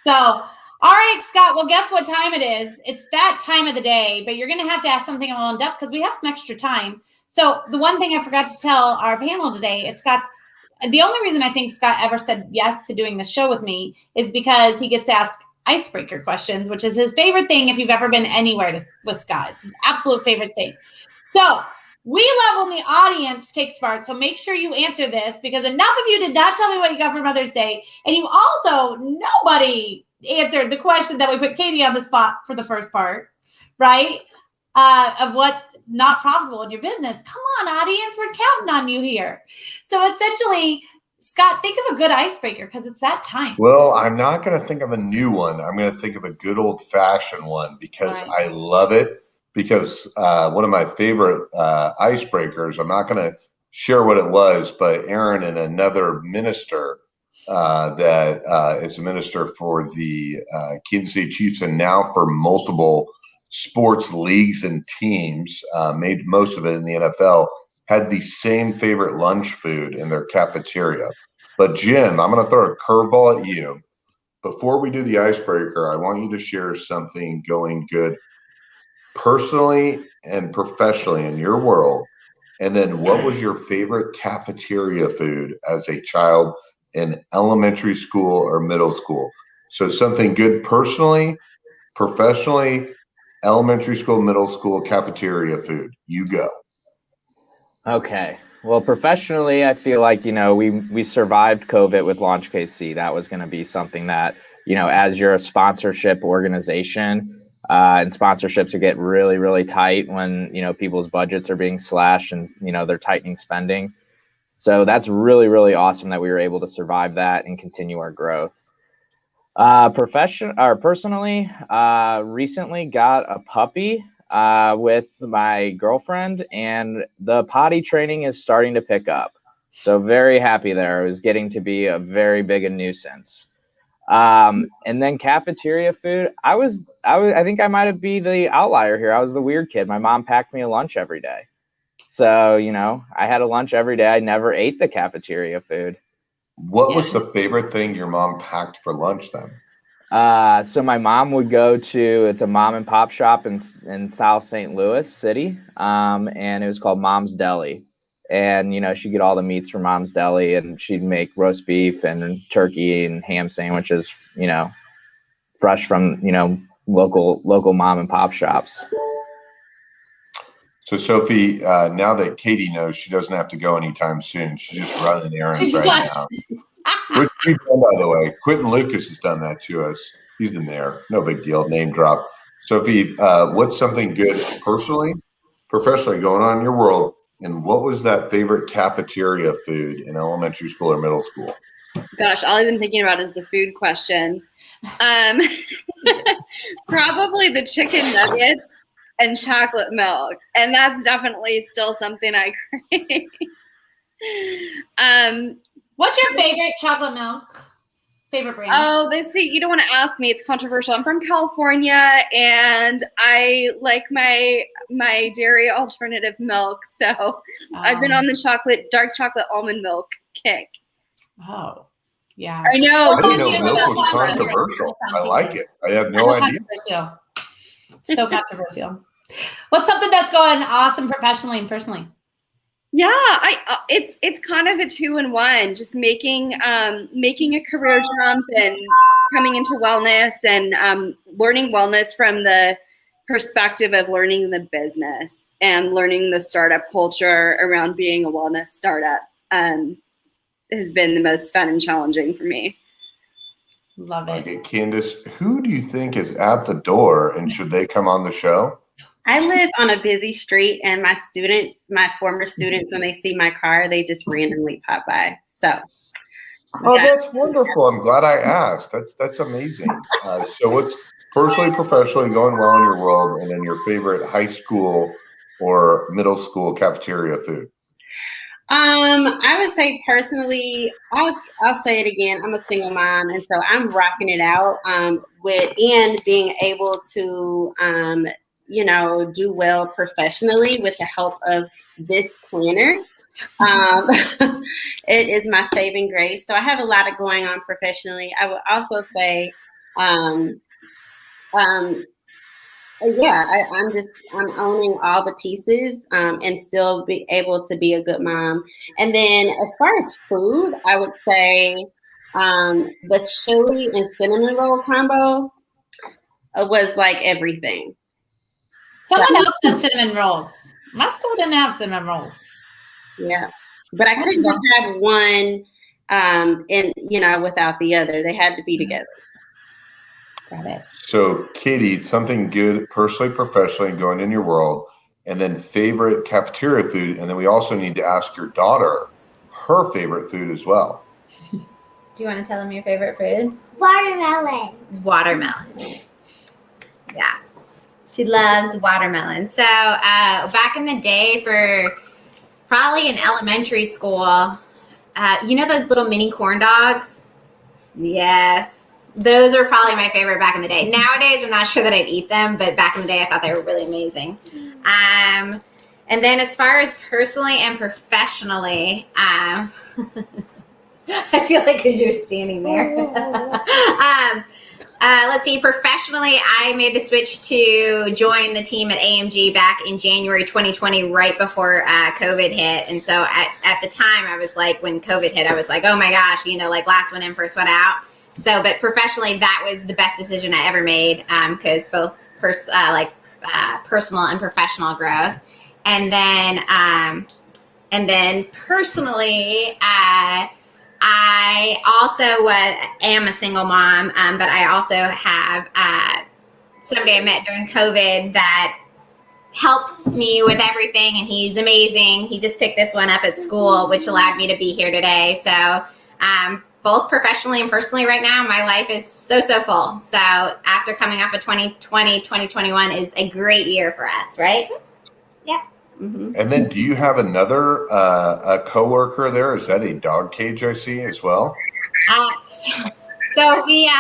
So, all right, Scott. Well, guess what time it is? It's that time of the day, but you're going to have to ask something a little in depth because we have some extra time. So the one thing I forgot to tell our panel today is the only reason I think Scott ever said yes to doing the show with me is because he gets to ask icebreaker questions, which is his favorite thing if you've ever been anywhere with Scott. It's his absolute favorite thing. So we love when the audience takes part. So make sure you answer this because enough of you did not tell me what you got for Mother's Day. And you also, nobody answered the question that we put Catie on the spot for the first part, right? Of what not profitable in your business. Come on, audience, we're counting on you here. So essentially, Scott, think of a good icebreaker because it's that time. Well, I'm not going to think of a new one. I'm going to think of a good old-fashioned one because I love it. Because one of my favorite icebreakers, I'm not going to share what it was, but Aaron and another minister that is a minister for the Kansas City Chiefs and now for multiple sports leagues and teams, made most of it in the NFL, had the same favorite lunch food in their cafeteria. But Jim, I'm going to throw a curveball at you. Before we do the icebreaker, I want you to share something going good personally and professionally in your world. And then what was your favorite cafeteria food as a child in elementary school or middle school? So something good personally, professionally, elementary school, middle school, cafeteria food. You go. Okay. Well, professionally, I feel like, we survived COVID with Launch KC. That was going to be something that, as you're a sponsorship organization, and sponsorships are get really, really tight when, people's budgets are being slashed and, they're tightening spending. So that's really, really awesome that we were able to survive that and continue our growth. Personally, recently got a puppy with my girlfriend, and the potty training is starting to pick up. So very happy there. It was getting to be a very big a nuisance. And then cafeteria food. I think I might have been the outlier here. I was the weird kid. My mom packed me a lunch every day. So, I had a lunch every day. I never ate the cafeteria food. What was the favorite thing your mom packed for lunch then? So my mom would go to, it's a mom and pop shop in South St. Louis City. And it was called Mom's Deli. And, she'd get all the meats from Mom's Deli, and she'd make roast beef and turkey and ham sandwiches, fresh from, local mom and pop shops. So Sophie, now that Catie knows she doesn't have to go anytime soon, she's just running errands right now. Which we've done, by the way. Quentin Lucas has done that to us. He's in there. No big deal. Name drop. Sophie, what's something good personally, professionally going on in your world? And what was that favorite cafeteria food in elementary school or middle school? Gosh, all I've been thinking about is the food question. Probably the chicken nuggets and chocolate milk. And that's definitely still something I crave. What's your favorite chocolate milk? Favorite brand? Oh, you don't want to ask me. It's controversial. I'm from California, and I like my dairy alternative milk. So I've been on the dark chocolate almond milk kick. Oh, yeah. I know. I didn't know milk was controversial. I like it. I had no idea. So controversial. What's something that's going awesome professionally and personally? Yeah, it's kind of a 2-in-1, just making a career jump and coming into wellness and learning wellness from the perspective of learning the business and learning the startup culture around being a wellness startup has been the most fun and challenging for me. Love it. Okay, Candice, who do you think is at the door, and should they come on the show? I live on a busy street, and my former students, when they see my car, they just randomly pop by. So, oh, that's wonderful. I'm glad I asked. That's amazing. So what's personally, professionally going well in your world, and then your favorite high school or middle school cafeteria food? I would say personally, I'll say it again. I'm a single mom, and so I'm rocking it out and being able to do well professionally with the help of this planner. It is my saving grace. So I have a lot of going on professionally. I would also say, I'm owning all the pieces and still be able to be a good mom. And then as far as food, I would say the chili and cinnamon roll combo was like everything. Someone else did cinnamon rolls. My school didn't have cinnamon rolls. Yeah, but I couldn't just have one without the other. They had to be together. Got it. So, Catie, something good personally, professionally going in your world, and then favorite cafeteria food, and then we also need to ask your daughter her favorite food as well. Do you want to tell them your favorite food? Watermelon. Watermelon. Yeah. She loves watermelon. So back in the day, for probably in elementary school, those little mini corn dogs? Yes. Those are probably my favorite back in the day. Nowadays, I'm not sure that I'd eat them, but back in the day, I thought they were really amazing. And then as far as personally and professionally, I feel like because you're standing there. Let's see, professionally, I made the switch to join the team at AMG back in January 2020, right before COVID hit. And so at the time, I was like, when COVID hit, I was like, oh my gosh, like last one in, first one out. So, but professionally, that was the best decision I ever made because both personal and professional growth. And then personally, I also am a single mom, but I also have somebody I met during COVID that helps me with everything, and he's amazing. He just picked this one up at school, which allowed me to be here today. So both professionally and personally right now, my life is so full. So after coming off of 2020, 2021 is a great year for us, right? Yeah. Mm-hmm. And then do you have another a coworker there? Is that a dog cage I see as well? So we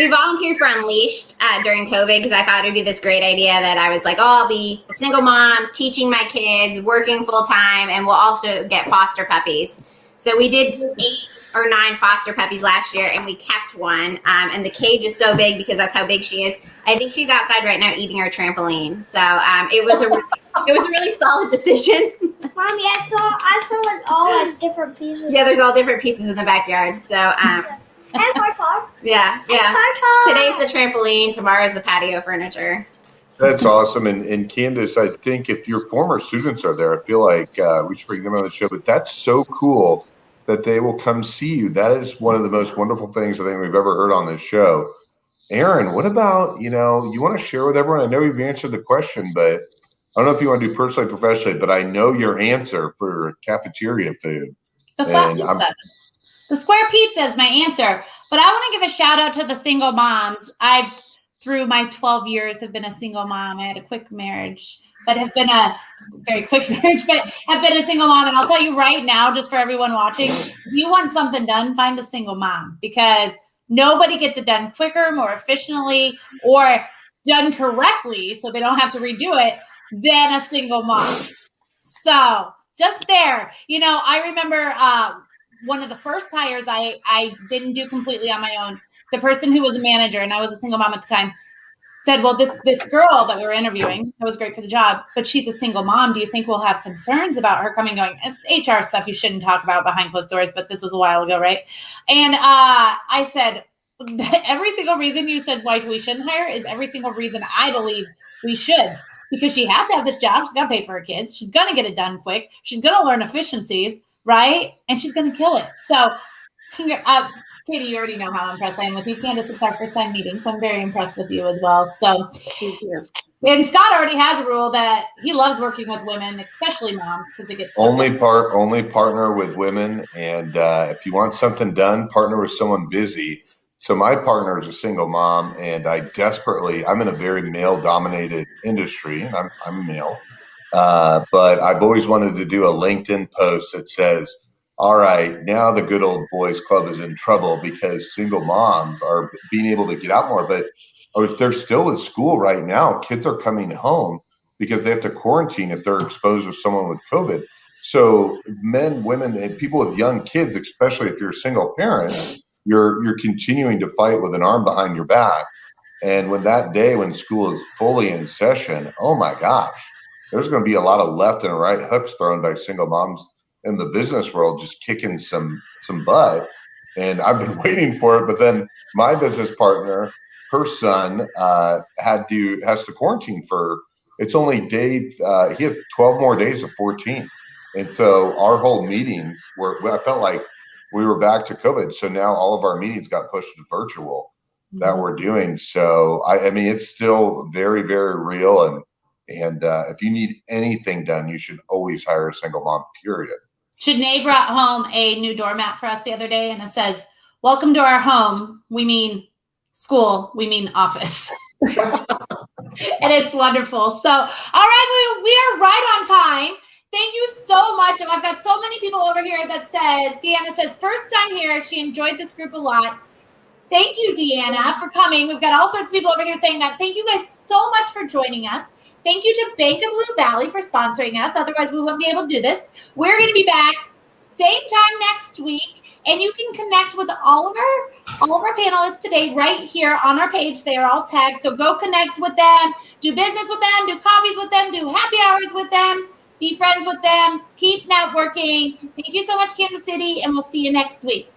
volunteered for Unleashed during COVID because I thought it would be this great idea that I was like, I'll be a single mom, teaching my kids, working full time, and we'll also get foster puppies. So we did or 9 foster puppies last year, and we kept one. And the cage is so big because that's how big she is. I think she's outside right now eating our trampoline. So it was a really solid decision. Mommy, I saw like all like different pieces. Yeah, there's all different pieces in the backyard. So And my car. yeah. Today's the trampoline. Tomorrow's the patio furniture. That's awesome. And Candace, I think if your former students are there, I feel like we should bring them on the show. But that's so cool that they will come see you. That is one of the most wonderful things I think we've ever heard on this show. Aaron, what about, you want to share with everyone? I know you've answered the question, but I don't know if you want to do personally, professionally, but I know your answer for cafeteria food. The flat pizza. The square pizza is my answer. But I want to give a shout out to the single moms. Through my 12 years, have been a single mom. I had a quick marriage, but have been a very quick marriage, but have been a single mom. And I'll tell you right now, just for everyone watching, if you want something done, find a single mom, because nobody gets it done quicker, more efficiently, or done correctly so they don't have to redo it than a single mom. So just there, I remember one of the first hires I didn't do completely on my own. The person who was a manager, and I was a single mom at the time, said, well, this girl that we were interviewing, that was great for the job, but she's a single mom. Do you think we'll have concerns about her coming going? HR stuff you shouldn't talk about behind closed doors, but this was a while ago, right? And I said, every single reason you said why we shouldn't hire is every single reason I believe we should, because she has to have this job. She's got to pay for her kids. She's going to get it done quick. She's going to learn efficiencies, right? And she's going to kill it. So, Catie, you already know how impressed I am with you. Candace, it's our first time meeting, so I'm very impressed with you as well. So, Thank you. And Scott already has a rule that he loves working with women, especially moms, because they get only partner with women. And if you want something done, partner with someone busy. So my partner is a single mom, and I'm in a very male-dominated industry, and I'm a male. But I've always wanted to do a LinkedIn post that says, all right, now the good old boys club is in trouble because single moms are being able to get out more, but they're still in school right now. Kids are coming home because they have to quarantine if they're exposed to someone with COVID. So men, women, and people with young kids, especially if you're a single parent, you're continuing to fight with an arm behind your back. And when school is fully in session, oh my gosh, there's going to be a lot of left and right hooks thrown by single moms in the business world, just kicking some butt. And I've been waiting for it. But then my business partner, her son has to quarantine it's only he has 12 more days of 14. And so our whole meetings I felt like we were back to COVID. So now all of our meetings got pushed to virtual that we're doing. So I mean, it's still very, very real. And if you need anything done, you should always hire a single mom, period. Shanae brought home a new doormat for us the other day, and it says, welcome to our home. We mean school. We mean office. And it's wonderful. So, all right, we are right on time. Thank you so much. And I've got so many people over here that Deanna says, first time here. She enjoyed this group a lot. Thank you, Deanna, for coming. We've got all sorts of people over here saying that. Thank you guys so much for joining us. Thank you to Bank of Blue Valley for sponsoring us. Otherwise, we wouldn't be able to do this. We're going to be back same time next week. And you can connect with all of our panelists today right here on our page. They are all tagged. So go connect with them, do business with them, do coffees with them, do happy hours with them, be friends with them, keep networking. Thank you so much, Kansas City, and we'll see you next week.